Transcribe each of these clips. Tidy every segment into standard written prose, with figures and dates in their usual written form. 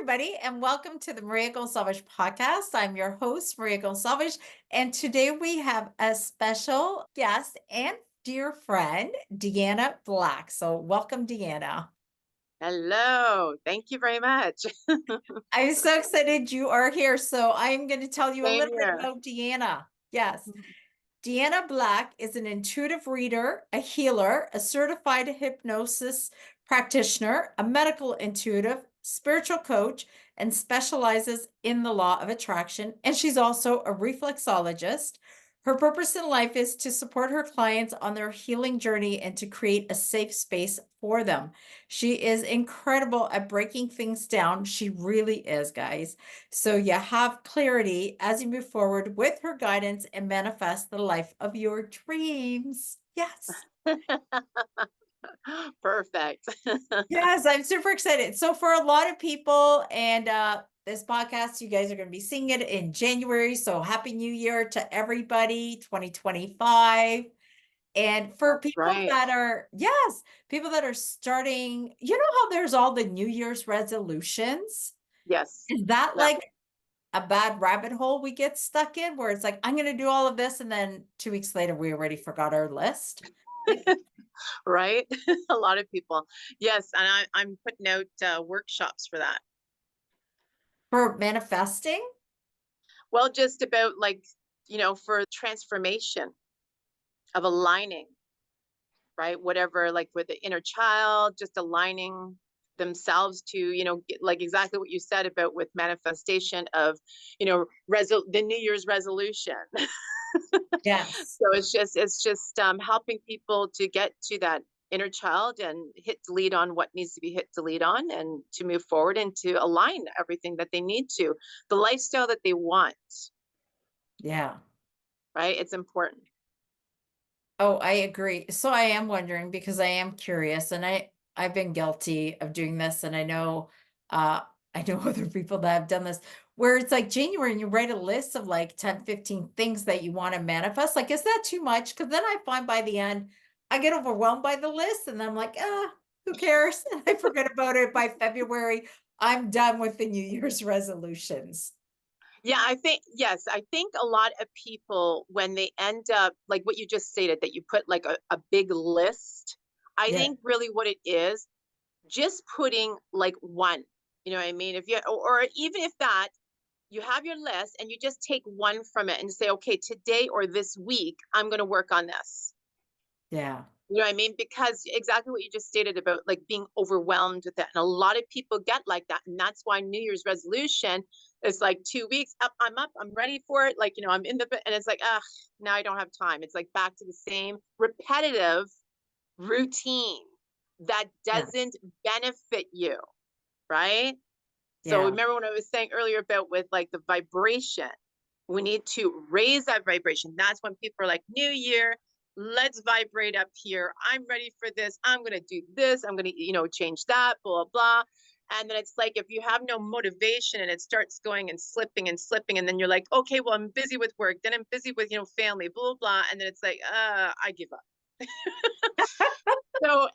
everybody, and welcome to the Maria Goncalves podcast. I'm your host, Maria Goncalves, and today we have a special guest and dear friend, Deanna Black. So, welcome, Deanna. Hello. Thank you very much. I'm so excited you are here. So, I'm going to tell you a Same little bit here. about Deanna. Yes. Deanna Black is an intuitive reader, a healer, a certified hypnosis practitioner, a medical intuitive, spiritual coach, and specializes in the law of attraction. And she's also a reflexologist. Her purpose in life is to support her clients on their healing journey and to create a safe space for them. She is incredible at breaking things down. She really is, guys. So you have clarity as you move forward with her guidance and manifest the life of your dreams. Yes. Perfect. Yes, I'm super excited. So for a lot of people and this podcast, you guys are going to be seeing it in January. So happy new year to everybody, 2025. And for That's people right. that are, yes, people that are starting, you know how there's all the New Year's resolutions? Yes. Is that Yep. like a bad rabbit hole we get stuck in where it's like, I'm going to do all of this. And then 2 weeks later, we already forgot our list. Like Right. A lot of people. Yes. And I'm putting out workshops for that. for manifesting. Well, just about for transformation of aligning, right? Whatever, like with the inner child, just aligning themselves to, like exactly what you said about with manifestation of, the New Year's resolution. Yes. So it's just helping people to get to that inner child and hit delete on what needs to be hit delete on and to move forward and to align everything that they need to the lifestyle that they want, Yeah. right? It's important. Oh, I agree. So I am wondering because I am curious and I've been guilty of doing this and uh I know other people that have done this where it's like January and you write a list of like 10, 15 things that you want to manifest. Like, is that too much? Because then I find by the end I get overwhelmed by the list and I'm like, who cares? And I forget about it by February. I'm done with the New Year's resolutions. Yeah, I think a lot of people when they end up like what you just stated that you put like a big list. I Yeah. think really what it is just putting like one, you know what I mean? If you or even if that you have your list and you just take one from it and say, okay, today or this week, I'm going to work on this. Yeah. You know what I mean? Because exactly what you just stated about like being overwhelmed with that. And a lot of people get like that. And that's why New Year's resolution is like 2 weeks up, I'm ready for it. Like, I'm in the, and it's like, now I don't have time. It's like back to the same repetitive routine that Yeah. doesn't benefit you. Right. So Yeah. remember when I was saying earlier about with like the vibration, we need to raise that vibration. That's when people are like, New Year, let's vibrate up here. I'm ready for this. I'm going to do this. I'm going to, change that, blah, blah. And then it's like, if you have no motivation and it starts going and slipping and slipping, and then you're like, okay, well, I'm busy with work. Then I'm busy with, family, blah, blah. And then it's like, I give up. So,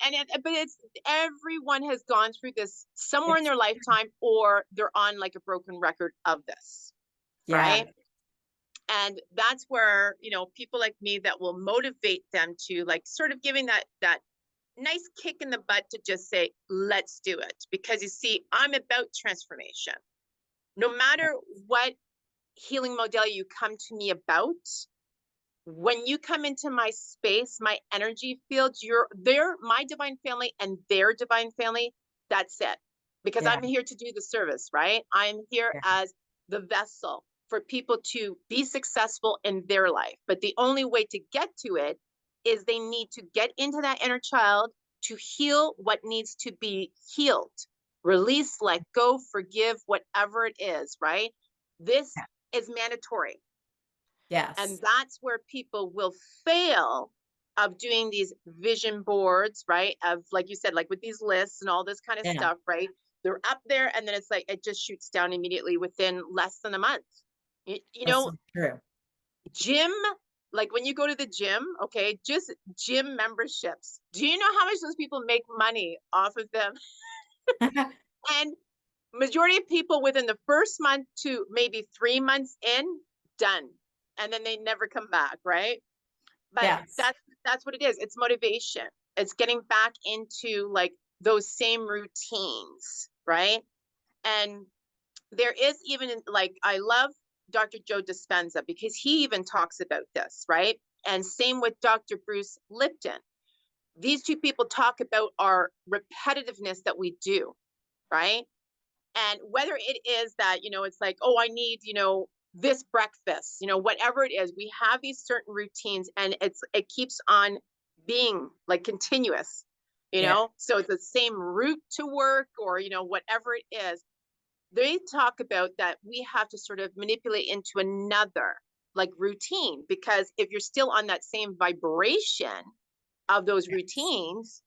but it's everyone has gone through this somewhere in It's their lifetime, or they're on like a broken record of this, yeah. right? And that's where, people like me that will motivate them to like sort of giving that nice kick in the butt to just say, let's do it. Because you see, I'm about transformation. No matter what healing modality you come to me about, when you come into my space, my energy field, they're my divine family and their divine family. That's it. Because Yeah. I'm here to do the service, right? I'm here Yeah. as the vessel for people to be successful in their life. But the only way to get to it is they need to get into that inner child to heal what needs to be healed. Release, let go, forgive, whatever it is, right? This is mandatory. And Yes. that's where people will fail of doing these vision boards, right? Of like you said, like with these lists and all this kind of Yeah. stuff, right? They're up there and then it's like it just shoots down immediately within less than a month. You That's know, so true. gym, like when you go to the gym, okay, just gym memberships. Do you know how much those people make money off of them? And Majority of people within the first month to maybe 3 months in, done. And then they never come back, right? But Yes. that's what it is. It's motivation. It's getting back into like those same routines, right? And there is even like, I love Dr. Joe Dispenza because he even talks about this, right? And same with Dr. Bruce Lipton. These two people talk about our repetitiveness that we do, right? And whether it is that, it's like, oh, I need, this breakfast, whatever it is, we have these certain routines and it keeps on being like continuous, Yeah. so it's the same route to work or, whatever it is. They talk about that we have to sort of manipulate into another like routine, because if you're still on that same vibration of those routines,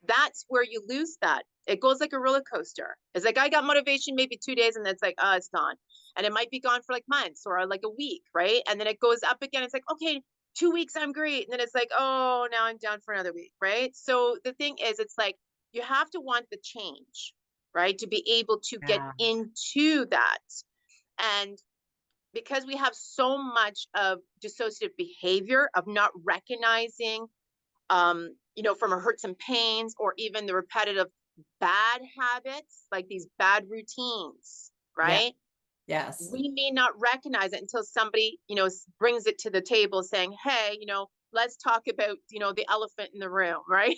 that's where you lose that. It goes like a roller coaster. It's like I got motivation maybe 2 days and it's like, oh, it's gone. And it might be gone for like months or like a week, right? And then it goes up again. It's like, okay, 2 weeks, I'm great. And then it's like, oh, now I'm down for another week, right? So the thing is, it's like you have to want the change, right? To be able to get Yeah. into that. And because we have so much of dissociative behavior of not recognizing from our hurts and pains, or even the repetitive bad habits, like these bad routines, Yeah. right? Yes. We may not recognize it until somebody, brings it to the table saying, hey, let's talk about, the elephant in the room, right?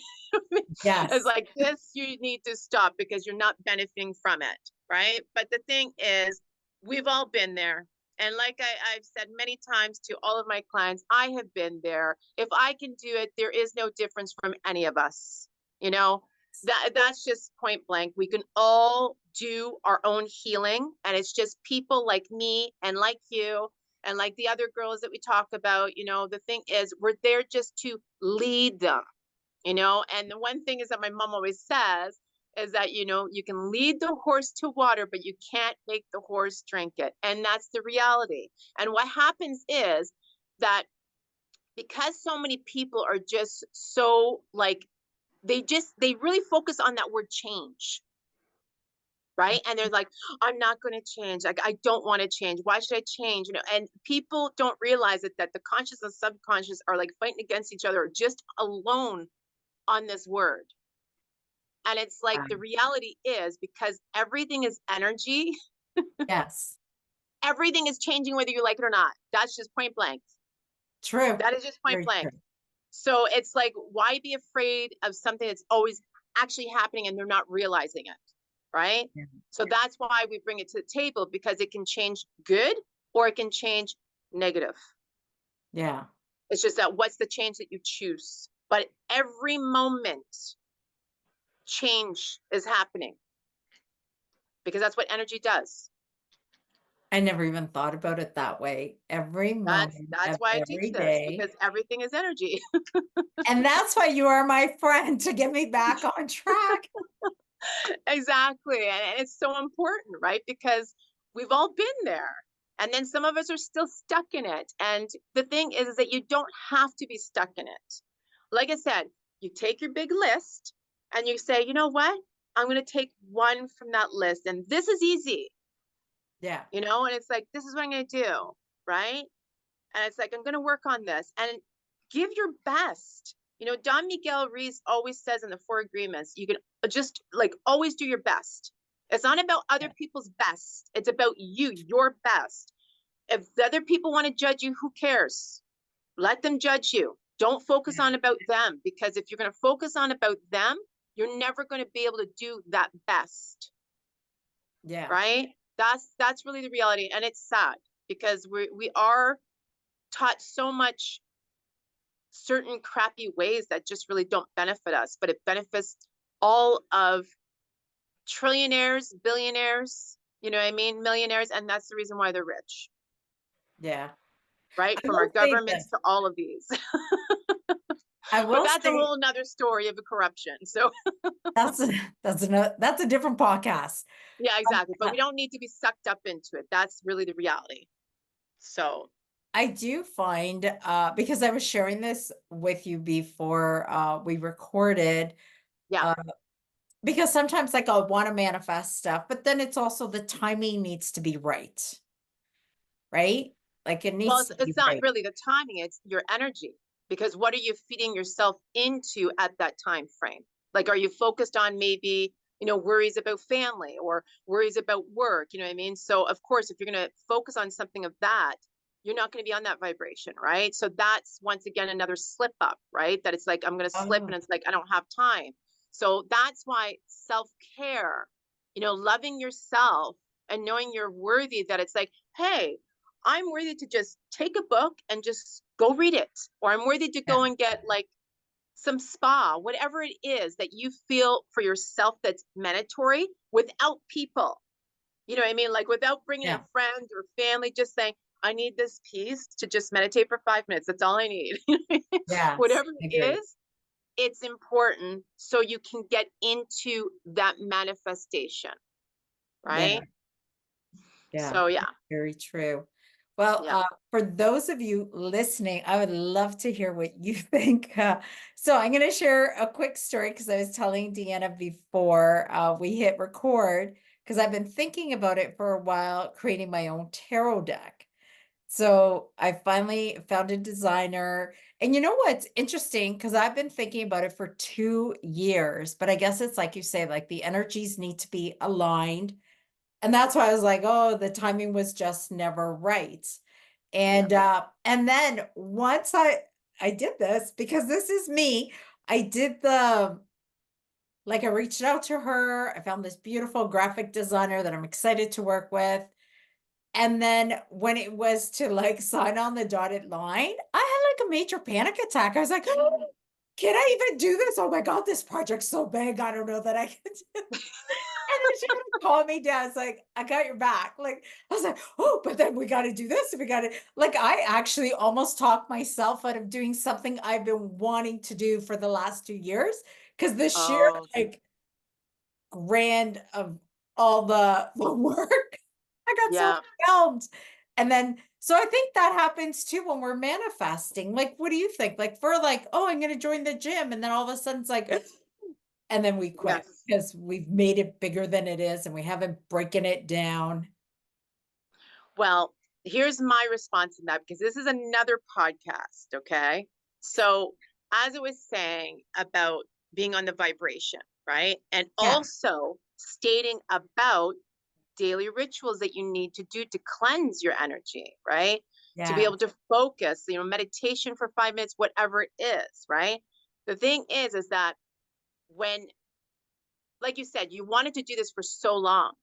It's Yes. like this, you need to stop because you're not benefiting from it, right? But the thing is, we've all been there. And like I've said many times to all of my clients, I have been there. If I can do it, there is no difference from any of us. That's just point blank. We can all do our own healing. And it's just people like me and like you and like the other girls that we talk about. The thing is, we're there just to lead them. And the one thing is that my mom always says is that, you can lead the horse to water, but you can't make the horse drink it. And that's the reality. And what happens is that because so many people are just so like, they really focus on that word change. Right. And they're like, I'm not going to change. Like, I don't want to change. Why should I change? And people don't realize that the conscious and subconscious are like fighting against each other just alone on this word. And it's like the reality is, because everything is energy, Yes. everything is changing whether you like it or not. That's just point blank. True. That is just point Very blank. true. So it's like, why be afraid of something that's always actually happening and they're not realizing it, right? Yeah. So that's why we bring it to the table, because it can change good or it can change negative. Yeah. It's just that what's the change that you choose? But every moment, change is happening, because that's what energy does. I never even thought about it that way. Every moment That's of why I teach every this, day. because everything is energy. And that's why you are my friend, to get me back on track. Exactly. And it's so important, right? Because we've all been there. And then some of us are still stuck in it. And the thing is that you don't have to be stuck in it. Like I said, you take your big list and you say, you know what? I'm going to take one from that list. And this is easy, Yeah. and it's like, this is what I'm going to do. Right. And it's like, I'm going to work on this and give your best. Don Miguel Ruiz always says in the Four Agreements, you can just like always do your best. It's not about other people's best. It's about you, your best. If the other people want to judge you, who cares? Let them judge you. Don't focus on about them, because if you're going to focus on about them, you're never going to be able to do that best. Yeah. Right? That's really the reality. And it's sad, because we are taught so much certain crappy ways that just really don't benefit us, but it benefits all of trillionaires, billionaires, you know what I mean, millionaires, and that's the reason why they're rich. Yeah. Right? I From our will say governments this. to all of these. I But will that's a say whole nother story of the corruption. So that's a different podcast. yeah, exactly. But Uh, we don't need to be sucked up into it. That's really the reality. So I do find, because I was sharing this with you before we recorded, yeah. uh, Because sometimes like I'll want to manifest stuff, but then it's also the timing needs to be right? Like it Well, needs to be it's not right. really the timing, it's your energy. Because what are you feeding yourself into at that time frame? Like, are you focused on maybe, worries about family or worries about work? You know what I mean? So, of course, if you're going to focus on something of that, you're not going to be on that vibration, right? So that's once again another slip up, right? That it's like, I'm going to slip Oh, and it's like, I don't have time. So that's why self care, loving yourself and knowing you're worthy, that it's like, hey, I'm worthy to just take a book and just go read it, or I'm worthy to yeah, go and get like some spa, whatever it is that you feel for yourself that's mandatory without people. You know what I mean? Like without bringing a yeah, friend or family, just saying, I need this piece to just meditate for 5 minutes. That's all I need. yes, Whatever I it agree. is, it's important so you can get into that manifestation, Yeah, right? yeah, So yeah, very true. Well, yeah. for those of you listening, I would love to hear what you think. So I'm going to share a quick story because I was telling Deanna before we hit record, because I've been thinking about it for a while, creating my own tarot deck. So I finally found a designer. And you know what's interesting? Because I've been thinking about it for 2 years, but I guess it's like you say, like the energies need to be aligned. And that's why I was like, oh, the timing was just never right. Yeah. And then once I did this, because this is me, I did the like I reached out to her. I found this beautiful graphic designer that I'm excited to work with. And then when it was to like sign on the dotted line, I had like a major panic attack. I was like, oh, can I even do this? Oh my God, this project's so big. I don't know that I can do it. And then she called me down. It's like, I got your back. Like, I was like, oh, but then we got to do this. And we got to, like, I actually almost talked myself out of doing something I've been wanting to do for the last 2 years. Cause the sheer Oh, like grand of all the work, I got so yeah. overwhelmed. And then, so I think that happens too when we're manifesting. Like, what do you think? Like, for like, oh, I'm going to join the gym. And then all of a sudden it's like, and then we quit Yes. because we've made it bigger than it is and we haven't broken it down. Well, here's my response to that because this is another podcast. Okay. So, as I was saying about being on the vibration, right? And Yeah. also stating about daily rituals that you need to do to cleanse your energy, right? To be Yeah. able to focus, meditation for 5 minutes, whatever it is, right? The thing is that when, like you said, you wanted to do this for so long,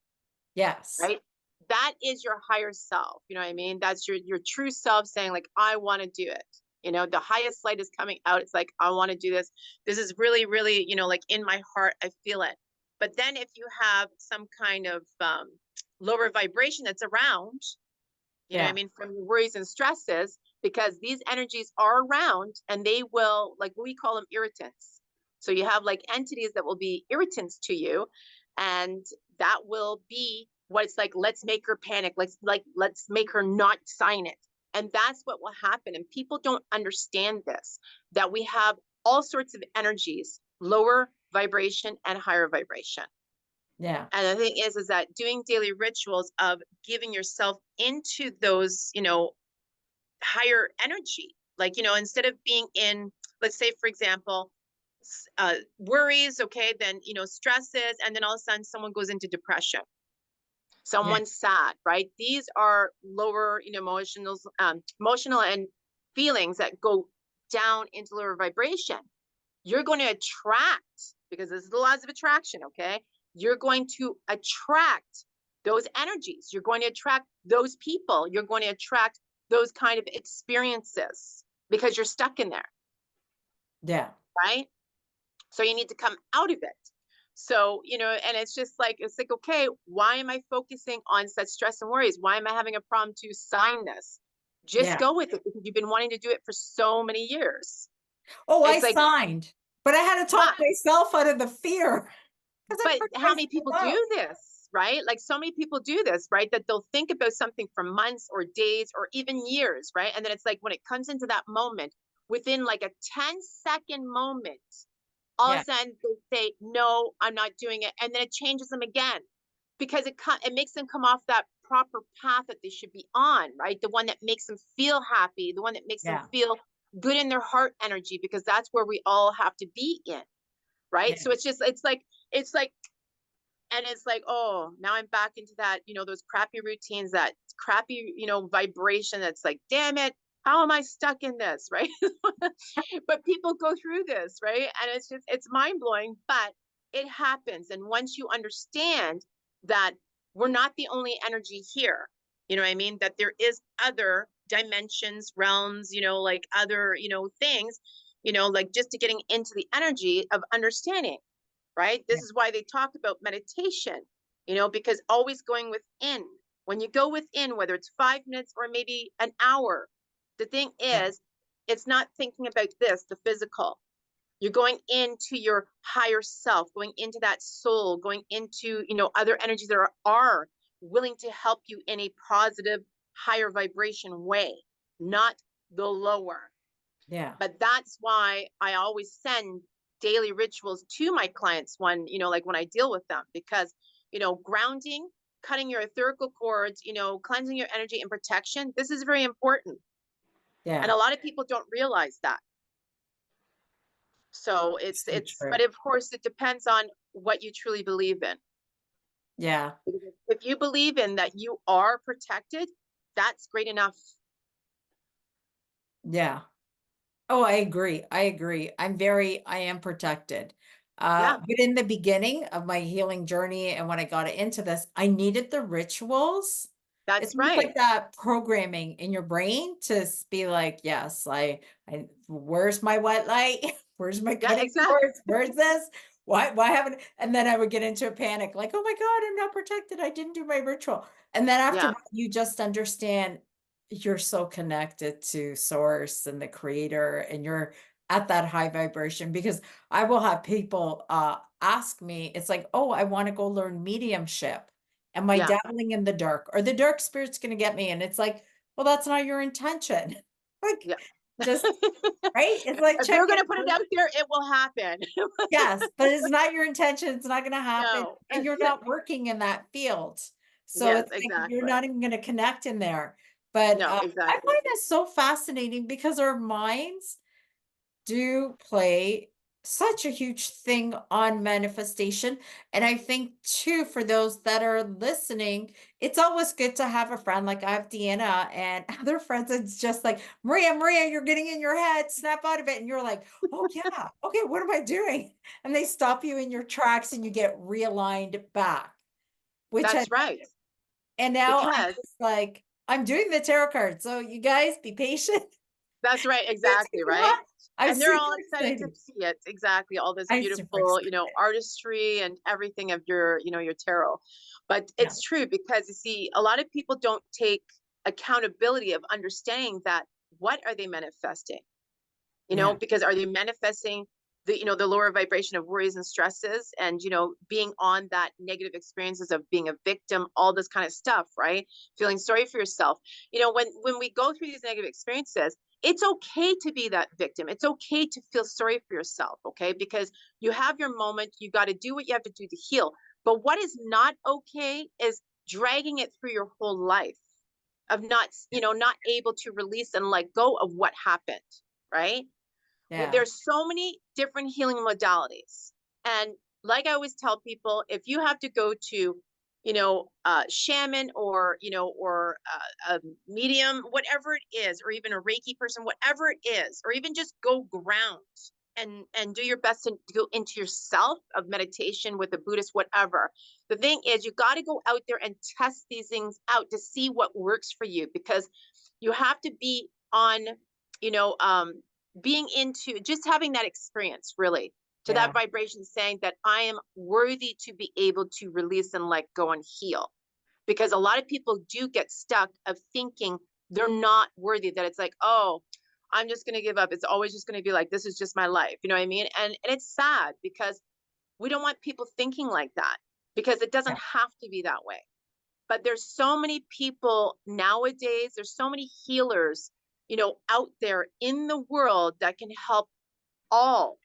Yes. right? That is your higher self. You know what I mean? That's your true self saying, like, I want to do it. The highest light is coming out. It's like, I want to do this. This is really, really, like in my heart, I feel it. But then if you have some kind of lower vibration that's around, you know what I Yeah. mean, from your worries and stresses, because these energies are around and they will, like, we call them irritants. So you have like entities that will be irritants to you, and that will be what it's like, let's make her panic. Let's make her not sign it. And that's what will happen. And people don't understand this, that we have all sorts of energies, lower vibration and higher vibration. Yeah. And the thing is that doing daily rituals of giving yourself into those, higher energy, like, instead of being in, let's say, for example, worries, okay, then, stresses, and then all of a sudden someone goes into depression, Yeah. someone's sad, right? These are lower, emotional and feelings that go down into lower vibration. You're going to attract, because this is the laws of attraction, okay? You're going to attract those energies. You're going to attract those people. You're going to attract those kind of experiences because you're stuck in there, Yeah. right? So you need to come out of it. So, and it's like, okay, why am I focusing on such stress and worries? Why am I having a problem to sign this? Just Yeah. go with it because you've been wanting to do it for so many years. Oh, I It's like, signed, but I had to talk yeah, myself out of the fear because I but freaked how many people myself out. do this, right? Like so many people do this, right? That they'll think about something for months or days or even years, right? And then it's like when it comes into that moment, within like a 10-second moment, All of Yeah. a sudden they say, no, I'm not doing it. And then it changes them again because it makes them come off that proper path that they should be on, right? The one that makes them feel happy, the one that makes them Yeah. feel good in their heart energy, because that's where we all have to be in, right? Yeah. So it's like, and it's like, oh, now I'm back into that, those crappy routines, that crappy, vibration. That's like, damn it, how am I stuck in this, right? But people go through this, right? And it's mind blowing, but it happens. And once you understand that we're not the only energy here, you know what I mean? That there is other dimensions, realms, like other, things, like just to getting into the energy of understanding, right? Yeah. This is why they talk about meditation, because always going within. When you go within, whether it's 5 minutes or maybe an hour, the thing Yeah. is, it's not thinking about this, the physical. You're going into your higher self, going into that soul, going into, other energies that are willing to help you in a positive, higher vibration way, not the lower. Yeah. But that's why I always send daily rituals to my clients like when I deal with them, because, grounding, cutting your etherical cords, cleansing your energy and protection, this is very important. And Yeah. a lot of people don't realize that. So So but true. of course it depends on what you truly believe in. Yeah. If you believe in that you are protected, that's great enough. Yeah. Oh, I agree. I agree. I am protected. Yeah, But in the beginning of my healing journey and when I got into this, I needed the rituals. It's that's almost right. like that programming in your brain to be like, yes, where's my white light? Where's my Yeah, cutting exactly. boards? Where's this? Why haven't, and then I would get into a panic, like, oh my God, I'm not protected. I didn't do my ritual. And then after Yeah, that, you just understand you're so connected to source and the creator and you're at that high vibration, because I will have people ask me, it's like, oh, I want to go learn mediumship. Am I yeah, dabbling in the dark? Or the dark spirit's going to get me? And it's like, well, that's not your intention. Like, yeah. just right. It's like, If check they're gonna put it it. out there, it will happen. Yes, but it's not your intention. It's not going to happen. No. And you're not working in that field. So Yes, it's like you're exactly. not even going to connect in there. But No, I exactly. find this so fascinating because our minds do play such a huge thing on manifestation. And I think too, for those that are listening, it's always good to have a friend. Like I have Deanna and other friends. It's just like, Maria, you're getting in your head, snap out of it. And you're like, oh yeah, okay, what am I doing? And they stop you in your tracks and you get realigned back, which I, That's right. and now I'm Because just like, I'm doing the tarot card. So you guys be patient. that's right, It's exactly, a right? lot. I'm And they're super all excited to excited. see it. Exactly. All this I'm super beautiful, excited. artistry and everything of your tarot. But Yeah. it's true, because you see, a lot of people don't take accountability of understanding that what are they manifesting? Yeah. Because are they manifesting the lower vibration of worries and stresses, and being on that negative experiences of being a victim, all this kind of stuff, right? Feeling sorry for yourself. When we go through these negative experiences, it's okay to be that victim. It's okay to feel sorry for yourself, okay? Because you have your moment, you got to do what you have to do to heal. But what is not okay is dragging it through your whole life, of not able to release and let go of what happened, right? Yeah. There's so many different healing modalities. And like I always tell people, if you have to go to, shaman, or a medium, whatever it is, or even a Reiki person, whatever it is, or even just go ground and do your best to go into yourself of meditation with a Buddhist, whatever. The thing is, you got to go out there and test these things out to see what works for you, because you have to be on, you know, um, being into just having that experience, really, to Yeah. that vibration, saying that I am worthy to be able to release and let go and heal. Because a lot of people do get stuck of thinking they're not worthy, that it's like, oh, I'm just going to give up. It's always just going to be like, this is just my life. You know what I mean? And it's sad, because we don't want people thinking like that, because it doesn't Yeah. have to be that way. But there's so many people nowadays, there's so many healers, out there in the world that can help all,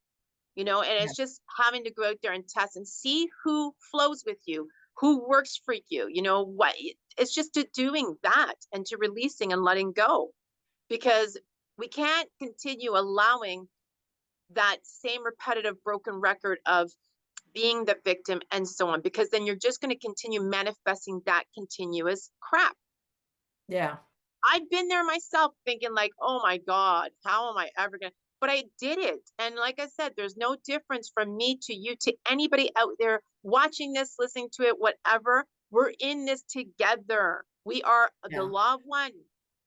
you know, and Yeah. it's just having to go out there and test and see who flows with you, who works for you, you know, what it's just to doing that and to releasing and letting go, because we can't continue allowing that same repetitive broken record of being the victim and so on, because then you're just going to continue manifesting that continuous crap. Yeah. I've been there myself thinking like, oh my God, how am I ever going to, but I did it. And like I said, there's no difference from me to you, to anybody out there watching this, listening to it, whatever. We're in this together. We are the Yeah. law of one,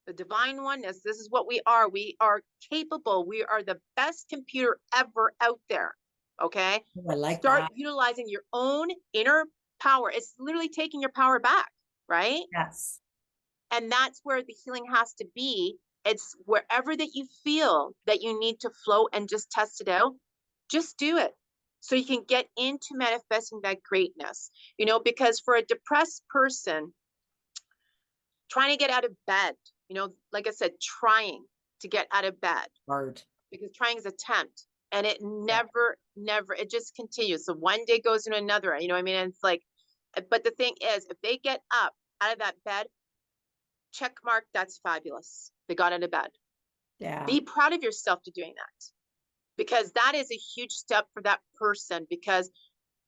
the divine oneness. This is what we are. We are capable. We are the best computer ever out there. Okay. Oh, I like Start that. utilizing your own inner power. It's literally taking your power back, right? Yes. And that's where the healing has to be. It's wherever that you feel that you need to flow and just test it out, just do it. So you can get into manifesting that greatness, you know, because for a depressed person, trying to get out of bed, you know, like I said, trying to get out of bed, Hard. because trying is attempt, and it Yeah. never, it just continues. So one day goes into another, you know what I mean? And it's like, but the thing is, if they get up out of that bed, check mark, that's fabulous. They got out of bed. Yeah. Be proud of yourself to doing that, because that is a huge step for that person. Because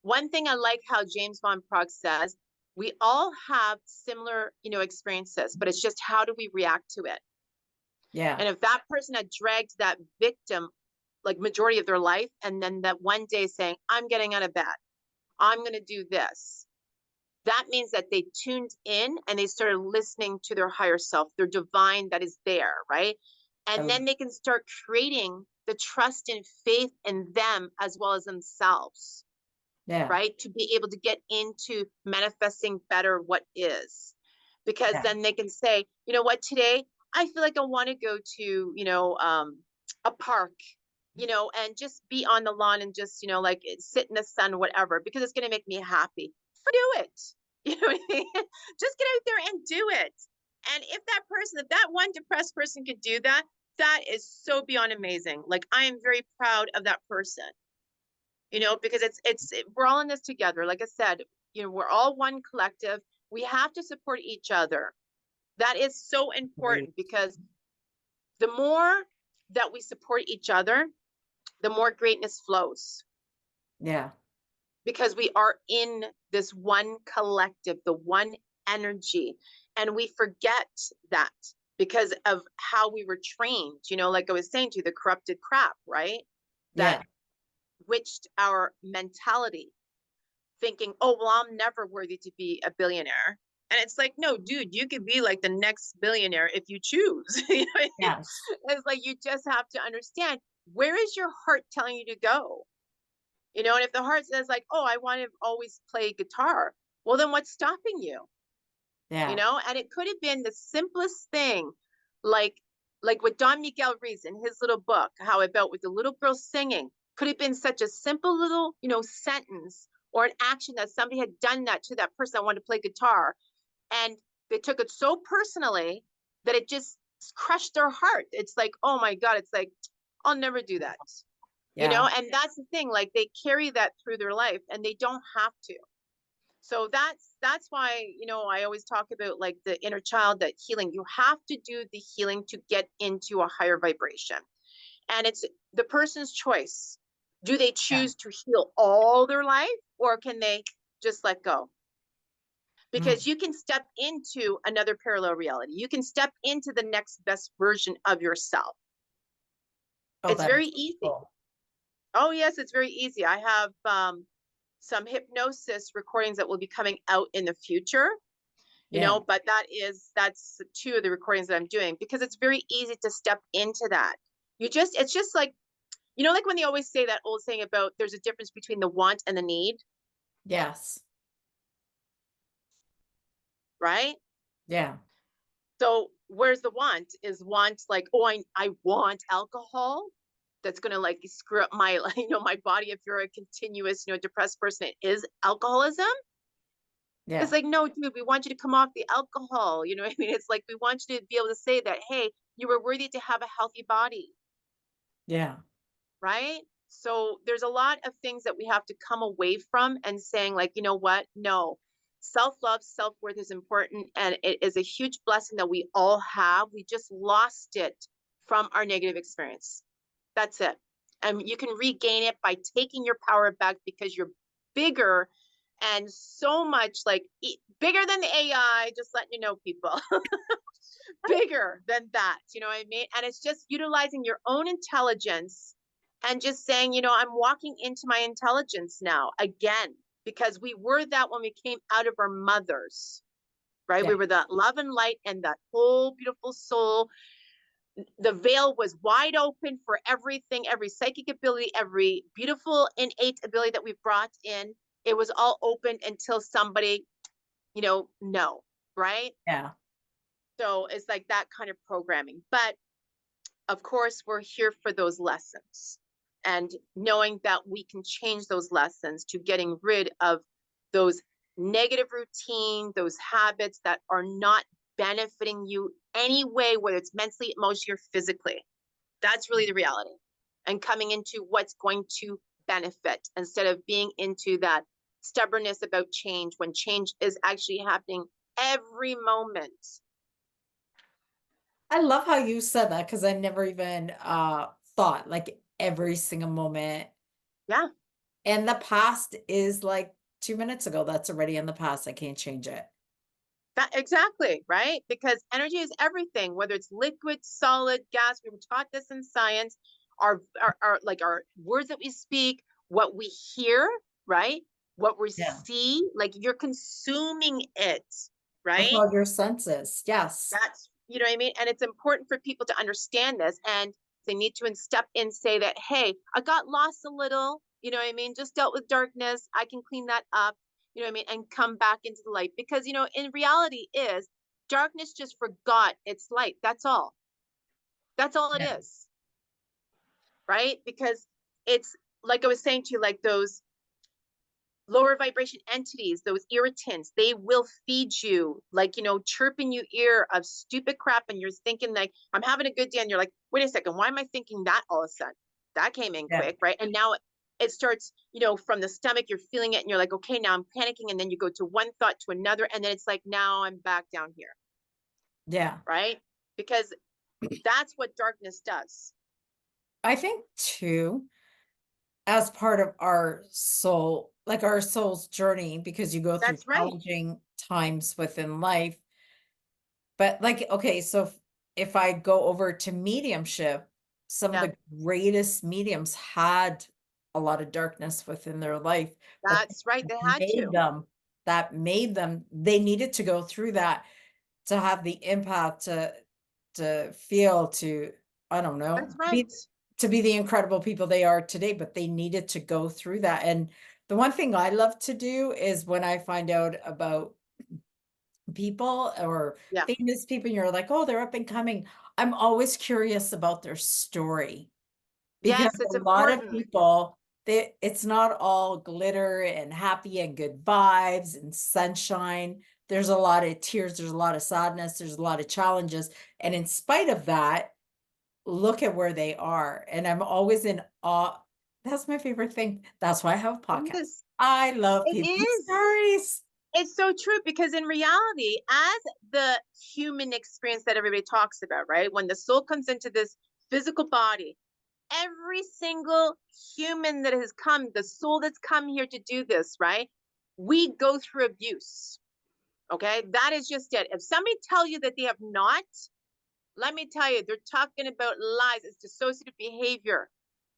one thing I like how James Von Prague says, we all have similar, you know, experiences, but it's just how do we react to it? Yeah. And if that person had dragged that victim like majority of their life, and then that one day saying, I'm getting out of bed, I'm going to do this, that means that they tuned in and they started listening to their higher self, their divine that is there, right? And Oh, then they can start creating the trust and faith in them as well as themselves, yeah. right? To be able to get into manifesting better what is. Because Yeah. then they can say, you know what, today I feel like I want to go to, you know, a park, you know, and just be on the lawn and just, you know, like sit in the sun, whatever, because it's going to make me happy. Do it. You know what I mean? Just get out there and do it. And if that one depressed person could do that, that is so beyond amazing. Like I am very proud of that person, you know, because we're all in this together. Like I said, you know, we're all one collective. We have to support each other. That is so Great. important, because the more that we support each other, the more greatness flows, Yeah. because we are in this one collective, the one energy. And we forget that because of how we were trained, you know, like I was saying to you, the corrupted crap, right? That Yeah. witched our mentality, thinking, oh, well, I'm never worthy to be a billionaire. And it's like, no, dude, you could be like the next billionaire if you choose. You know what I mean? Yes. It's like you just have to understand, where is your heart telling you to go? You know, and if the heart says like, oh, I want to always play guitar, well, then what's stopping you? You Yeah. know, and it could have been the simplest thing, like what Don Miguel reads in his little book, how about with the little girl singing, could have been such a simple little, you know, sentence or an action that somebody had done that to that person that wanted to play guitar. And they took it so personally that it just crushed their heart. It's like, oh my God, it's like, I'll never do that. You Yeah. know, and that's the thing, like they carry that through their life and they don't have to. So that's why, you know, I always talk about like the inner child, that healing. You have to do the healing to get into a higher vibration. And it's the person's choice. Do they Yeah. choose to heal all their life, or can they just let go? Mm. Because you can step into another parallel reality. You can step into the next best version of yourself. Oh, It's that's very easy. cool. Oh, yes, it's very easy. I have some hypnosis recordings that will be coming out in the future, you Yeah. know, but that's two of the recordings that I'm doing, because it's very easy to step into that. It's just like, you know, like when they always say that old saying about there's a difference between the want and the need, Yes. right? Yeah. So where's the want? Is want like, oh, I want alcohol? That's going to like screw up my, you know, my body. If you're a continuous, you know, depressed person, it is alcoholism. It's Yeah. like, no, dude, we want you to come off the alcohol. You know what I mean? It's like, we want you to be able to say that, hey, you were worthy to have a healthy body, Yeah. right? So there's a lot of things that we have to come away from and saying like, you know what? No, self-love, self-worth is important. And it is a huge blessing that we all have. We just lost it from our negative experience. That's it. And you can regain it by taking your power back because you're bigger and so much like bigger than the AI, just letting you know, people. Bigger than that, you know what I mean? And it's just utilizing your own intelligence and just saying, you know, I'm walking into my intelligence now again, because we were that when we came out of our mothers, right? Yeah. We were that love and light and that whole beautiful soul. The veil was wide open for everything, every psychic ability, every beautiful innate ability that we brought in. It was all open until somebody, you know, no, right? Yeah. So it's like that kind of programming. But of course, we're here for those lessons and knowing that we can change those lessons to getting rid of those negative routine, those habits that are not benefiting you anyway, whether it's mentally, emotionally, or physically. That's really the reality. And coming into what's going to benefit instead of being into that stubbornness about change when change is actually happening every moment. I love how you said that because I never even thought like every single moment. Yeah. And the past is like 2 minutes ago. That's already in the past. I can't change it. That exactly, right? Because energy is everything, whether it's liquid, solid, gas. We were taught this in science. Our like our words that we speak, what we hear, right? What we Yeah. see, like you're consuming it, With right? all your senses. Yes. That's, you know what I mean? And it's important for people to understand this. And they need to step in, say that, hey, I got lost a little, you know what I mean? Just dealt with darkness. I can clean that up, you know what I mean? And come back into the light. Because, you know, in reality is darkness just forgot its light. That's all. That's all it Yeah. is. Right? Because it's like I was saying to you, like those lower vibration entities, those irritants, they will feed you like, you know, chirp in your ear of stupid crap. And you're thinking like, I'm having a good day. And you're like, wait a second, why am I thinking that all of a sudden? That came in Yeah. quick, right? And now it starts, you know, from the stomach, you're feeling it and you're like, okay, now I'm panicking. And then you go to one thought to another. And then it's like, now I'm back down here, Yeah. right? Because that's what darkness does. I think too, as part of our soul, like our soul's journey, because you go through That's right. challenging times within life. But like, okay, so if I go over to mediumship, some of Yeah, the greatest mediums had a lot of darkness within their life, but that's right. They had made to. them, they needed to go through that to have the empath to feel to, I don't know, That's right. to be the incredible people they are today, but they needed to go through that. And the one thing I love to do is when I find out about people or Yeah. famous people, and you're like, oh, they're up and coming. I'm always curious about their story because Yes, it's a lot of important. people, it's not all glitter and happy and good vibes and sunshine. There's a lot of tears, there's a lot of sadness, there's a lot of challenges. And in spite of that, look at where they are. And I'm always in awe. That's my favorite thing. That's why I have a It podcast. is. I love It people's is. stories. It's so true because in reality, as the human experience that everybody talks about, right? When the soul comes into this physical body, every single human that has come, the soul that's come here to do this, right? We go through abuse. Okay. That is just it. If somebody tell you that they have not, let me tell you, they're talking about lies. It's dissociative behavior.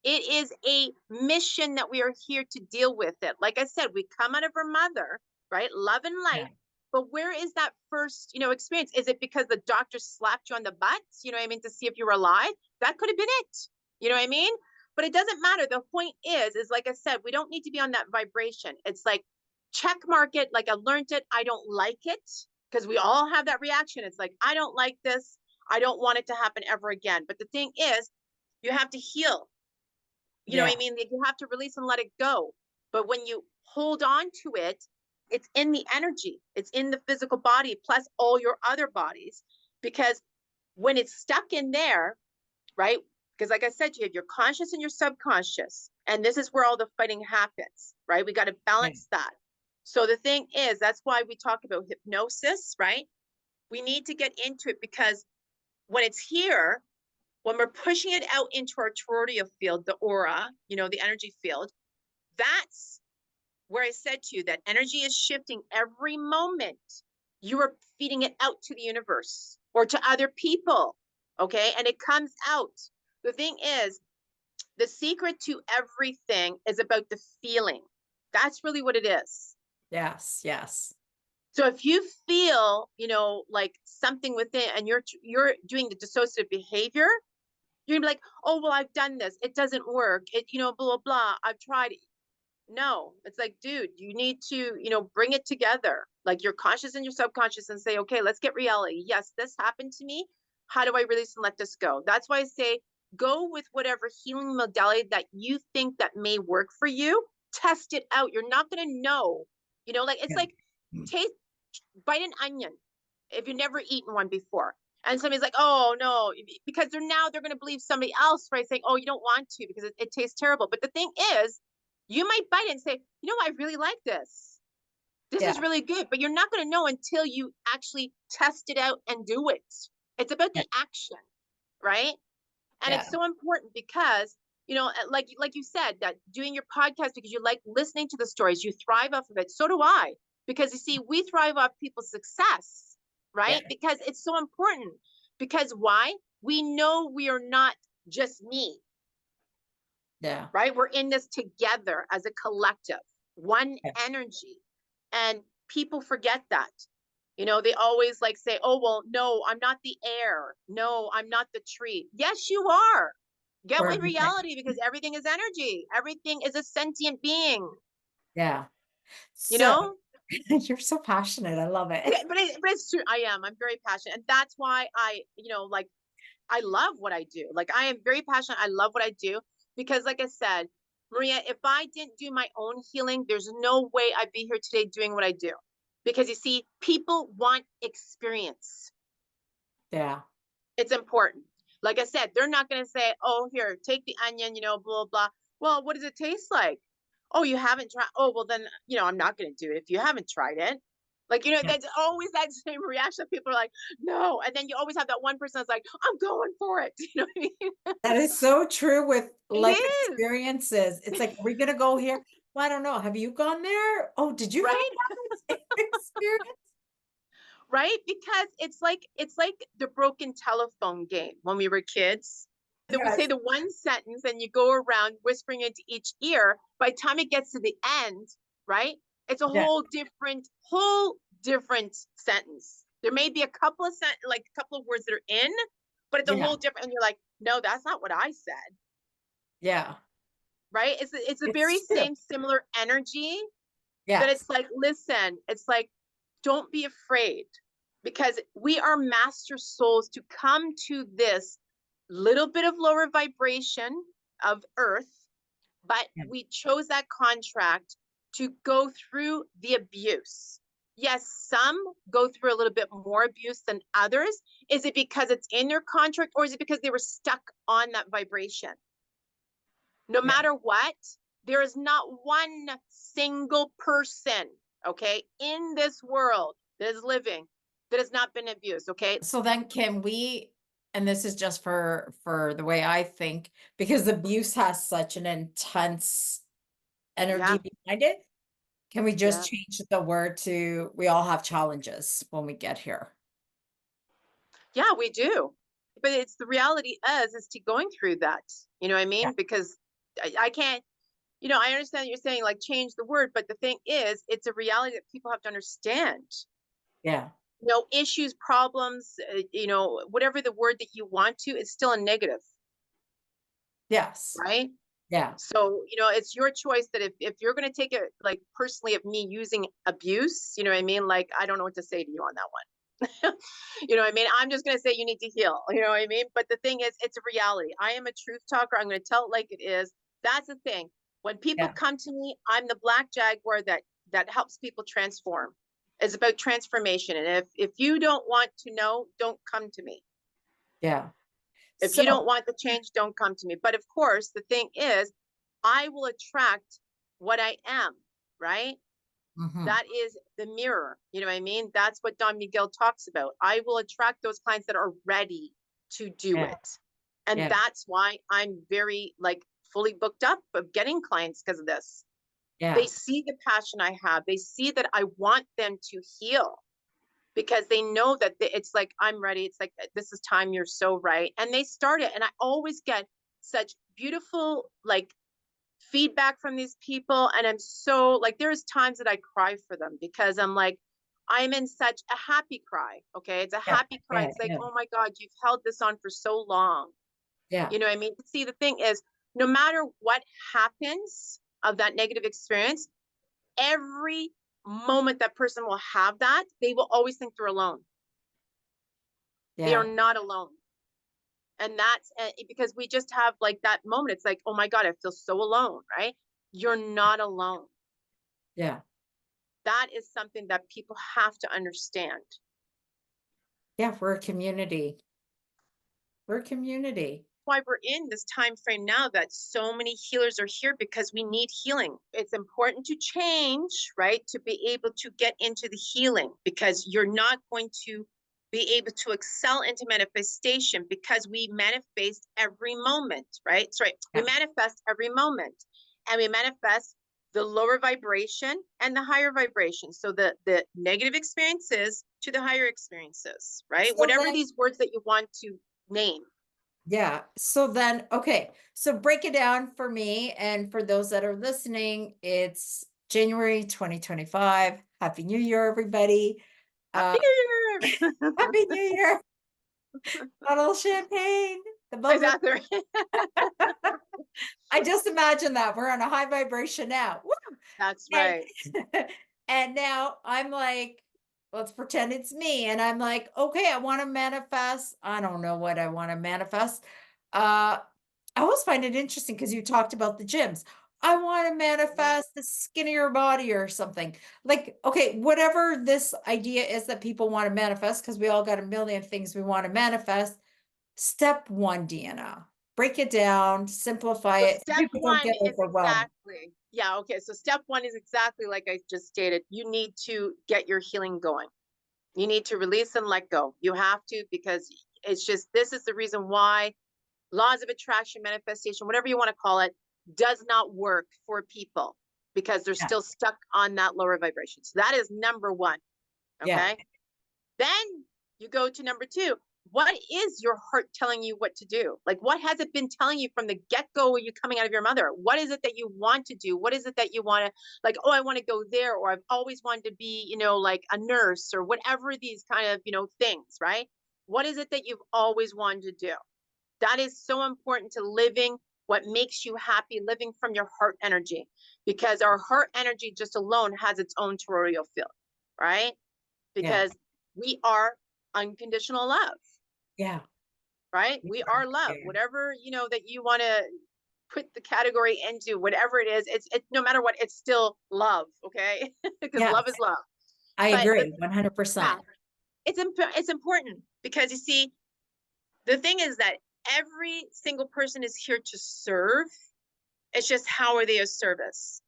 It is a mission that we are here to deal with it. Like I said, we come out of our mother, right? Love and Yeah. light. But where is that first, you know, experience? Is it because the doctor slapped you on the butt, you know what I mean, to see if you were alive? That could have been it. You know what I mean? But it doesn't matter. The point is like I said, we don't need to be on that vibration. It's like check mark it, like I learned it. I don't like it because we all have that reaction. It's like, I don't like this. I don't want it to happen ever again. But the thing is, you have to heal. You know what Yeah. I mean? You have to release and let it go. But when you hold on to it, it's in the energy, it's in the physical body, plus all your other bodies. Because when it's stuck in there, right? Because like I said, you have your conscious and your subconscious, and this is where all the fighting happens, right? We got to balance that. So the thing is, that's why we talk about hypnosis, right? We need to get into it, because when it's here, when we're pushing it out into our toroidal field, the aura, the energy field, that's where I said to you that energy is shifting every moment. You are feeding it out to the universe or to other people, okay? And it comes out. The thing is, the secret to everything is about the feeling. That's really what it is. Yes, yes. So if you feel, like something within, and you're doing the dissociative behavior, you're gonna be like, oh, well, I've done this. It doesn't work. It, blah, blah, blah. I've tried it. No, it's like, dude, you need to, bring it together, like your conscious and your subconscious, and say, okay, let's get reality. Yes, this happened to me. How do I release and let this go? That's why I say, go with whatever healing modality that you think that may work for you. Test it out. You're not going to know, like, it's like, bite an onion if you've never eaten one before. And somebody's like, oh no, because they're going to believe somebody else, right? Saying, oh, you don't want to because it tastes terrible. But the thing is, you might bite it and say, I really like this. This is really good. But you're not going to know until you actually test it out and do it. It's about the action, right? And it's so important because, like you said, that doing your podcast because you like listening to the stories, you thrive off of it. So do I. Because you see, we thrive off people's success, right? Because it's so important. Because why? We know we are not just me. Yeah. Right? We're in this together as a collective, one energy. And people forget that. They always like say, oh, well, no, I'm not the air. No, I'm not the tree. Yes, you are. Get with reality, because everything is energy. Everything is a sentient being. Yeah. You know? You're so passionate. I love it. But it's true. I'm very passionate. And that's why I love what I do. Like, I am very passionate. I love what I do because, like I said, Maria, if I didn't do my own healing, there's no way I'd be here today doing what I do. Because you see, people want experience. Yeah. It's important. Like I said, they're not going to say, oh, here, take the onion, blah, blah. Well, what does it taste like? Oh, you haven't tried. Oh, well, then, I'm not going to do it if you haven't tried it. Like, that's always that same reaction. People are like, no. And then you always have that one person that's like, I'm going for it. You know what I mean? That is so true with life is. experiences. It's like, are we going to go here? Well, I don't know. Have you gone there? Oh, did you have that experience? Right? Because it's like the broken telephone game when we were kids. That we say the one sentence and you go around whispering into each ear. By the time it gets to the end, right? It's a whole different sentence. There may be a couple of words that are in, but it's a whole different, and you're like, no, that's not what I said. Yeah. Right? It's the very same similar energy. Yeah. But it's like, listen, it's like, don't be afraid, because we are master souls to come to this little bit of lower vibration of earth, but we chose that contract to go through the abuse. Yes, some go through a little bit more abuse than others. Is it because it's in their contract, or is it because they were stuck on that vibration? No matter what, there is not one single person, okay, in this world that is living that has not been abused, okay? So then can we, and this is just for the way I think, because abuse has such an intense energy behind it. Can we just change the word to, we all have challenges when we get here? Yeah, we do. But it's the reality is to going through that, you know what I mean? Because I can't, I understand you're saying like change the word, but the thing is, it's a reality that people have to understand. Yeah. Issues, problems, whatever the word that you want to, it's still a negative. Yes. Right? Yeah. So, it's your choice that if you're going to take it like personally of me using abuse, you know what I mean? Like, I don't know what to say to you on that one. You know what I mean? I'm just going to say you need to heal. You know what I mean? But the thing is, it's a reality. I am a truth talker. I'm going to tell it like it is. That's the thing. When people come to me, I'm the black jaguar that helps people transform. It's about transformation. And if you don't want to know, don't come to me. Yeah. If So, you don't want the change, don't come to me. But of course, the thing is, I will attract what I am, right? mhm, That is the mirror. You know what I mean? That's what Don Miguel talks about. I will attract those clients that are ready to do yeah, it. And yeah, that's why I'm very like fully booked up of getting clients because of this. yeah, They see the passion I have. They see that I want them to heal because they know that it's like, I'm ready. It's like, this is time. You're so right. And they start it. And I always get such beautiful, like, feedback from these people. And I'm so like, there's times that I cry for them because I'm like, I'm in such a happy cry. Okay. It's a yeah, happy cry. yeah, It's like, yeah, oh my God, you've held this on for so long. yeah, You know what I mean? See, the thing is, no matter what happens of that negative experience, every moment that person will have that, they will always think they're alone. They are yeah, not alone. And that's because we just have like that moment. It's like, oh my God, I feel so alone, right? You're not alone. yeah, That is something that people have to understand. yeah, we're a community. We're a community. Why we're in this time frame now that so many healers are here because we need healing. It's important to change, right? To be able to get into the healing because you're not going to be able to excel into manifestation because we manifest every moment, right? Sorry, we Yeah, manifest every moment and we manifest the lower vibration and the higher vibration. So the negative experiences to the higher experiences, right? so Whatever then, these words that you want to name. yeah, so then, okay, so break it down for me and for those that are listening. It's January 2025. Happy New Year, everybody. Happy Uh, New Year! Happy New Year. Bottle of champagne, the bubbly. Exactly. I just imagine that we're on a high vibration now. Woo! That's And right. and now I'm like, let's pretend it's me. And I'm like, okay, I want to manifest. I don't know what I want to manifest. I always find it interesting because you talked about the gyms. I want to manifest the skinnier body or something. Like, okay, whatever this idea is that people want to manifest, because we all got a million things we want to manifest. Step one, Deanna, break it down, simplify So it, so step people don't one get is overwhelmed. exactly, yeah, okay. So step one is exactly like I just stated. You need to get your healing going. You need to release and let go. You have to, because it's just, this is the reason why laws of attraction, manifestation, whatever you want to call it, does not work for people because they're Yeah, still stuck on that lower vibration. So that is number one. yeah, Okay. Then you go to number two. What is your heart telling you what to do? Like, what has it been telling you from the get-go when you're coming out of your mother? What is it that you want to do? What is it that you want to, like, oh, I want to go there, or I've always wanted to be, like a nurse or whatever these kind of, things, right? What is it that you've always wanted to do? That is so important to living what makes you happy, living from your heart energy, because our heart energy just alone has its own toroidal field, right? yeah, Because we are unconditional love, yeah, right? We are love. yeah, Whatever, that you want to put the category into, whatever it is, it's no matter what, it's still love, okay? Because yes, love is love. I But agree yeah, 100%. it's important because you see, the thing is that every single person is here to serve. It's just, how are they a service?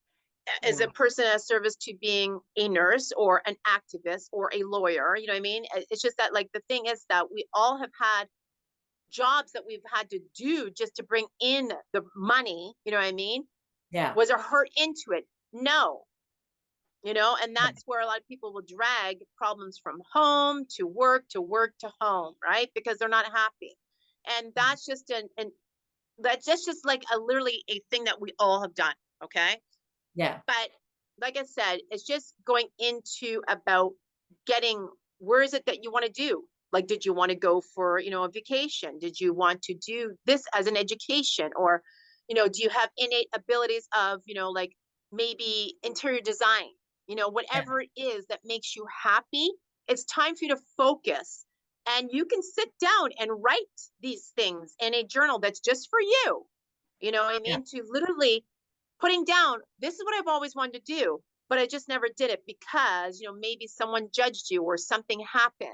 Is a Yeah, person a service to being a nurse or an activist or a lawyer? You know what I mean? It's just that, like, the thing is that we all have had jobs that we've had to do just to bring in the money. You know what I mean? yeah, Was our heart into it? No. And that's where a lot of people will drag problems from home to work to home, right? Because they're not happy. And that's just that's just like a literally a thing that we all have done. Okay. yeah, But like I said, it's just going into about getting, where is it that you want to do? Like, did you want to go for, a vacation? Did you want to do this as an education? Or, do you have innate abilities of, like maybe interior design, yeah, whatever it is that makes you happy? It's time for you to focus. And you can sit down and write these things in a journal that's just for you. You know what I yeah, mean? To literally putting down, this is what I've always wanted to do, but I just never did it because, maybe someone judged you or something happened.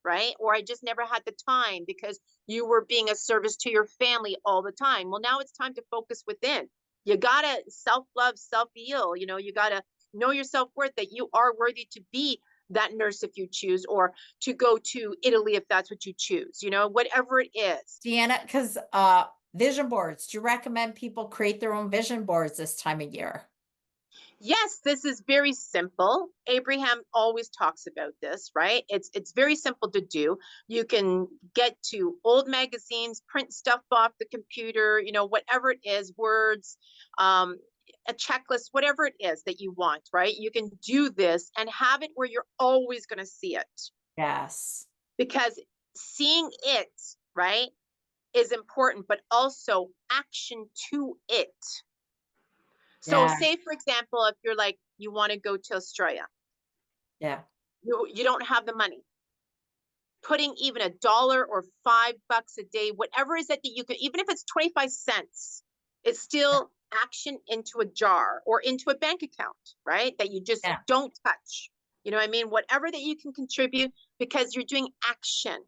right? Or I just never had the time because you were being a service to your family all the time. Well, now it's time to focus within. You gotta self-love, self-heal. You know, you gotta know your self-worth, that you are worthy to be that nurse if you choose, or to go to Italy if that's what you choose, you know, whatever it is. Deanna, because vision boards, do you recommend people create their own vision boards this time of year? Yes, this is very simple. Abraham always talks about this, right? It's very simple to do. You can get to old magazines, print stuff off the computer, you know, whatever it is, words, um, a checklist, whatever it is that you want, right? You can do this and have it where you're always going to see it, Yes. because seeing it, right, is important, but also action to it. So Yeah. say, for example, if you're like, you want to go to Australia, Yeah. you don't have the money. Putting even $1 or $5 a day, whatever is it that you could, even if it's 25 cents, it's still action into a jar or into a bank account, right? That you just Yeah. don't touch. You know what I mean? Whatever that you can contribute, because you're doing action,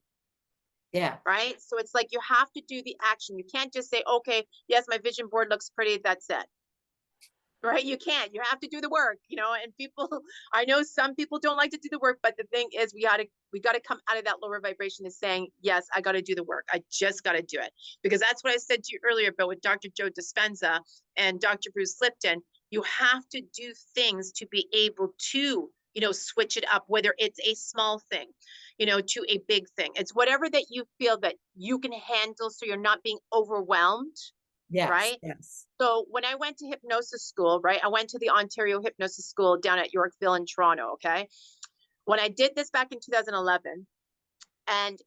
Yeah. right? So it's like you have to do the action. You can't just say, okay, yes, my vision board looks pretty, that's it. Right? You can't. You have to do the work, you know. And people, I know some people don't like to do the work, but the thing is, we gotta come out of that lower vibration of saying, yes, I gotta do the work. I just gotta do it. Because that's what I said to you earlier about with Dr. Joe Dispenza and Dr. Bruce Lipton. You have to do things to be able to, you know, switch it up, whether it's a small thing, you know, to a big thing. It's whatever that you feel that you can handle, so you're not being overwhelmed, Yes. right? Yes. So when I went to hypnosis school, right, I went to the Ontario Hypnosis School down at Yorkville in Toronto. Okay. When I did this back in 2011, and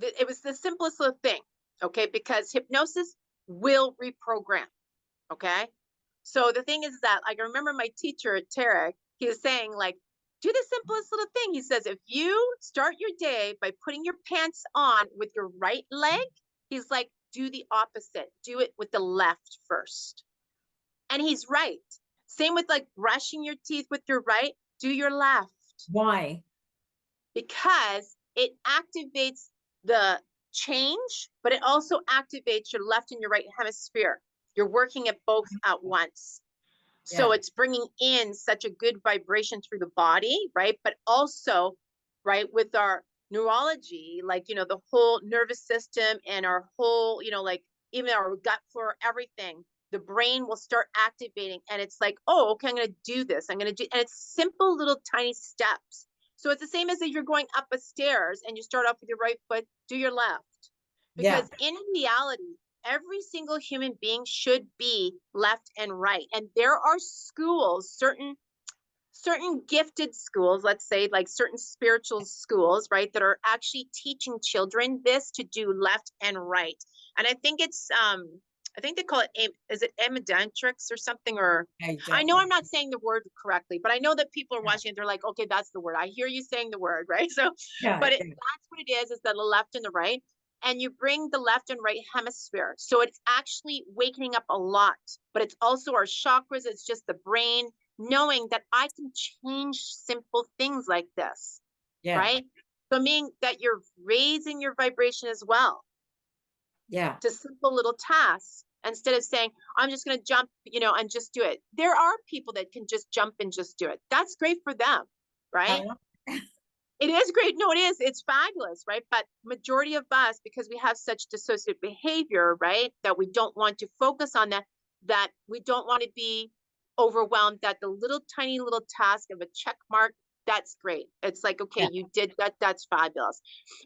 it was the simplest little thing. Okay. Because hypnosis will reprogram. Okay. So the thing is that, like, I remember my teacher at Tarek, he was saying, like, do the simplest little thing. He says, if you start your day by putting your pants on with your right leg, he's like, do the opposite. Do it with the left first. And he's right. Same with like brushing your teeth with your right, do your left, Why? because it activates the change, but it also activates your left and your right hemisphere. You're working at both at once. So Yeah. it's bringing in such a good vibration through the body, right? But also, right, with our neurology, like, you know, the whole nervous system and our whole, you know, like even our gut flora, everything, the brain will start activating. And it's like, oh, okay, I'm going to do this. I'm going to do, and it's simple little tiny steps. So it's the same as if you're going up a stairs and you start off with your right foot, do your left. Yeah. Because in reality, every single human being should be left and right. And there are schools, certain gifted schools, let's say, like certain spiritual schools, right, that are actually teaching children this, to do left and right. And I think it's I think they call it, is it ambidextrous or something? Or I I don't know know. I'm not saying the word correctly, but I know that people are Yeah. watching it, they're like, okay, that's the word. I hear you saying the word, right? So, Yeah. but Yeah. that's what it is the left and the right. And you bring the left and right hemisphere. So it's actually wakening up a lot, but it's also our chakras. It's just the brain knowing that I can change simple things like this, Yeah. right? So meaning that you're raising your vibration as well Yeah. to simple little tasks, instead of saying, I'm just going to jump, you know, and just do it. There are people that can just jump and just do it. That's great for them, right? It is great. No, it is. It's fabulous, right? But majority of us, because we have such dissociative behavior, right, that we don't want to focus on that, that we don't want to be overwhelmed, that the little tiny little task of a check mark, that's great. It's like, okay, Yeah. you did that. That's fabulous.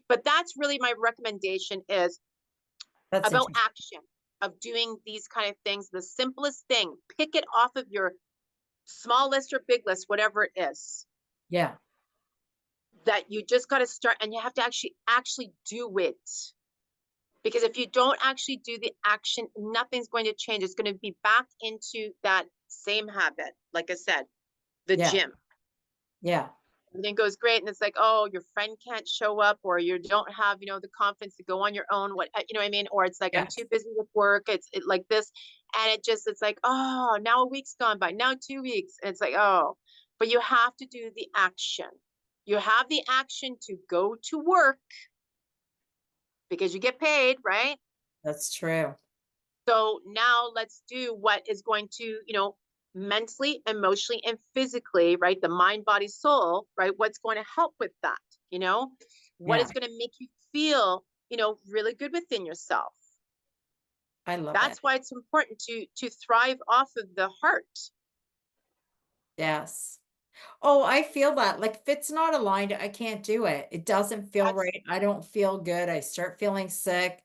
But that's really my recommendation, is That's about interesting. action, of doing these kind of things. The simplest thing, pick it off of your small list or big list, whatever it is, Yeah. that you just got to start, and you have to actually do it. Because if you don't actually do the action, nothing's going to change. It's going to be back into that same habit. Like I said, the Yeah. gym. Yeah. Everything goes great, and it's like, oh, your friend can't show up, or you don't have, you know, the confidence to go on your own. What, you know what I mean? Or it's like, I'm too Yes. busy with work. It's like this, and it's like, oh, now a week's gone by, now 2 weeks, and it's like, oh, but you have to do the action. You have the action to go to work because you get paid, right? That's true. So now let's do what is going to, mentally, emotionally, and physically, right? The mind, body, soul, right? What's going to help with that? What Yeah, is going to make you feel, really good within yourself? I love it. That's why it's important to thrive off of the heart. Yes. Oh, I feel that. Like if it's not aligned, I can't do it. It doesn't feel That's right. I don't feel good. I start feeling sick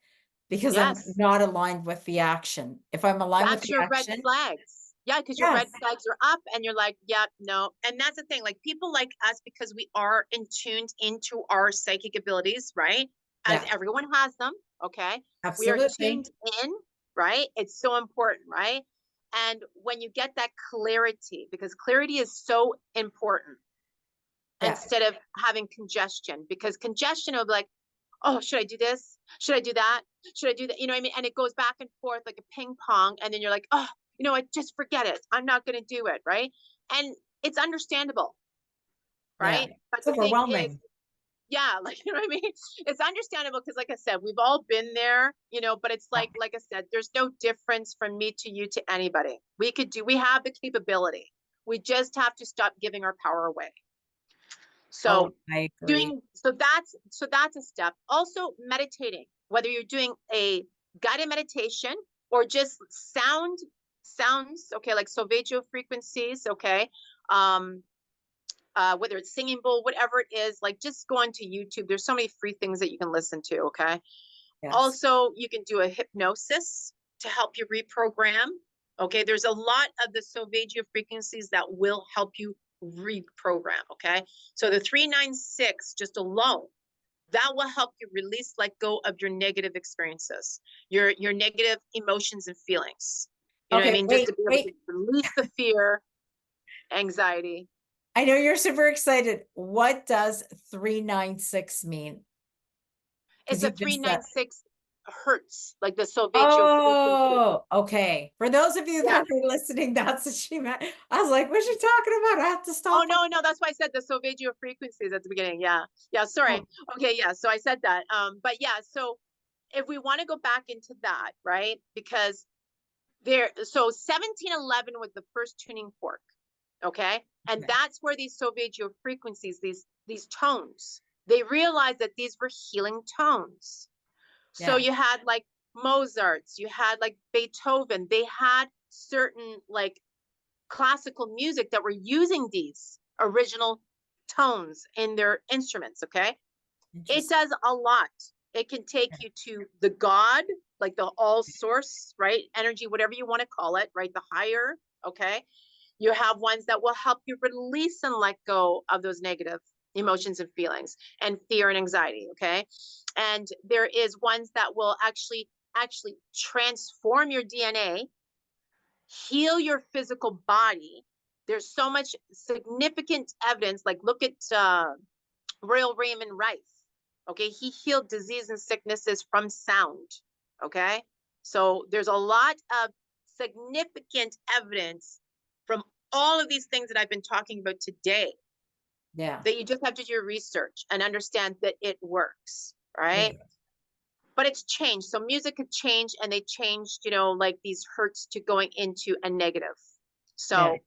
because I'm yes. not aligned with the action. If I'm aligned with That's the your red action, flags. Yeah, because your red yes. flags are up and you're like, yeah, no. And that's the thing, like people like us, because we are in tuned into our psychic abilities, right? As Yeah, everyone has them, okay? We are absolutely. tuned in, right? It's so important, right? And when you get that clarity, because clarity is so important Yeah. instead of having congestion, because congestion will be like, oh, should I do this? Should I do that? Should I do that? You know what I mean? And it goes back and forth like a ping pong. And then you're like, oh, I just forget it. I'm not going to do it. Right. And it's understandable. Yeah. Right. But It's the thing is, overwhelming. yeah, like, you know what I mean? It's understandable because, like I said, we've all been there, but it's Yeah. like I said, there's no difference from me to you to anybody. We have the capability. We just have to stop giving our power away. Oh, So I agree. that's a step. Also meditating, whether you're doing a guided meditation or just sounds, okay, like solfeggio frequencies, okay. Um, whether it's singing bowl, whatever it is, like just go onto YouTube. There's so many free things that you can listen to, okay. Yes. Also, you can do a hypnosis to help you reprogram. Okay, there's a lot of the solfeggio frequencies that will help you reprogram. Okay, so the 396 just alone, that will help you release, let go of your negative experiences, your negative emotions and feelings. You know what I Okay, mean? Just wait, to be able to wait. release the fear, anxiety. I know you're super excited. What does 396 mean? Because It's a you just said, 396 hertz, like the solfeggio frequency. oh, okay. For those of you Yeah. that are listening, that's what she meant. I was like, what's she talking about? I have to Oh stop. no, no, that's why I said the solfeggio frequencies at the beginning. Yeah. Yeah, sorry. Oh, Okay, yeah. So I said that. But yeah, so if we want to go back into that, right? Because so 1711 was the first tuning fork. Okay. And okay. that's where these solfeggio frequencies, these tones, they realized that these were healing tones. So Yeah. you had like Mozart's, you had like Beethoven, they had certain like classical music that were using these original tones in their instruments. Okay. It Interesting. does a lot. It can take you to the God, like the all source, right? Energy, whatever you want to call it, right? The higher. Okay. You have ones that will help you release and let go of those negative emotions and feelings and fear and anxiety. Okay. And there is ones that will actually transform your DNA, heal your physical body. There's so much significant evidence. Like look at Royal Raymond Rife. Okay, he healed disease and sicknesses from sound. Okay, so there's a lot of significant evidence from all of these things that I've been talking about today Yeah. that you just have to do your research and understand that it works, right? Yeah. But it's changed. So music had changed and they changed, like these hertz to going into a negative. Yeah. So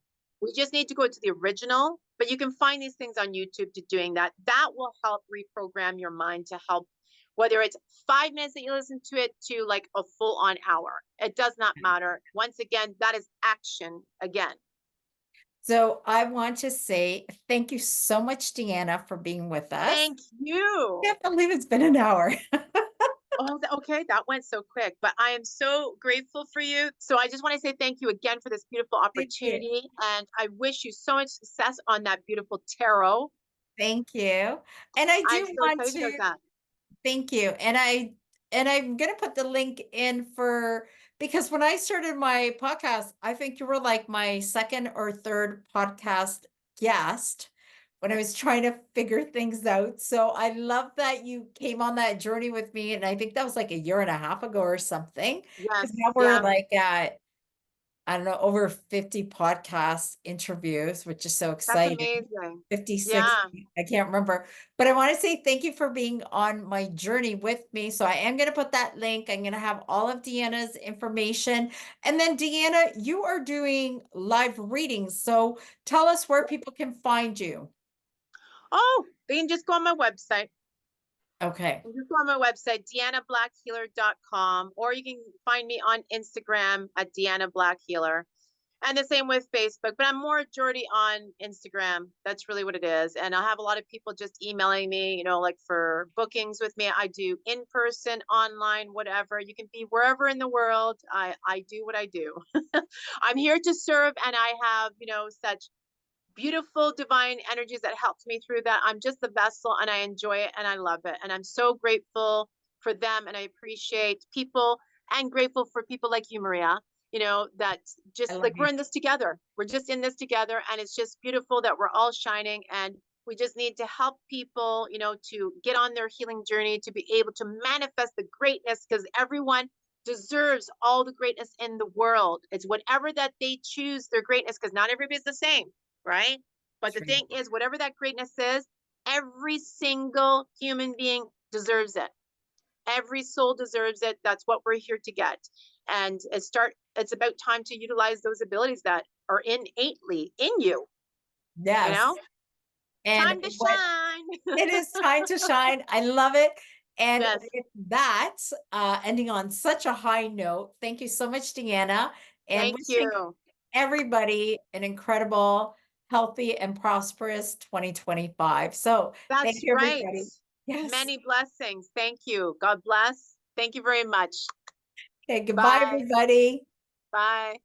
we just need to go to the original, but you can find these things on YouTube to doing that. That will help reprogram your mind to help, whether it's 5 minutes that you listen to it to like a full on hour. It does not matter. Once again, that is action again. So I want to say thank you so much, Deanna, for being with us. Thank you. Can't believe it's been an hour. Oh, okay. That went so quick, but I am so grateful for you. So I just want to say thank you again for this beautiful Thank you. opportunity. And I wish you so much success on that beautiful tarot. Thank you. And I I'm do so want excited about to that. thank you. And I'm gonna put the link in for because when I started my podcast, I think you were like my second or third podcast guest when I was trying to figure things out. So I love that you came on that journey with me. And I think that was like a year and a half ago or something. Because Yes. now we're Yeah. like at I don't know, over 50 podcast interviews, which is so That's exciting. amazing. 56, Yeah. I can't remember. But I want to say thank you for being on my journey with me. So I am going to put that link. I'm going to have all of Deanna's information. And then Deanna, you are doing live readings. So tell us where people can find you. Oh, they can just go on my website. Okay. Just go on my website, deannablackhealer.com, or you can find me on Instagram at Deanna Black Healer. And the same with Facebook, but I'm more majority on Instagram. That's really what it is. And I'll have a lot of people just emailing me, you know, like for bookings with me. I do in person, online, whatever. You can be wherever in the world. I do what I do. I'm here to serve, and I have, you know, such beautiful divine energies that helped me through that. I'm just the vessel, and I enjoy it and I love it. And I'm so grateful for them, and I appreciate people, and grateful for people like you, Maria, you know, that I just love like we're you. in this together. We're just in this together. And it's just beautiful that we're all shining, and we just need to help people, you know, to get on their healing journey, to be able to manifest the greatness, because everyone deserves all the greatness in the world. It's whatever that they choose their greatness, because not everybody's the same, right? But the True. thing is, whatever that greatness is, every single human being deserves it. Every soul deserves it. That's what we're here to get. And it's about time to utilize those abilities that are innately in you, you Yes. know? And Time to what shine. it is time to shine. I love it. And Yes. with that, ending on such a high note, thank you so much, Deanna, and Thank wishing you. everybody an incredible, healthy, and prosperous 2025. So thank That's you, right. everybody. Yes. Many blessings. Thank you. God bless. Thank you very much. Okay, goodbye, Bye. everybody. Bye.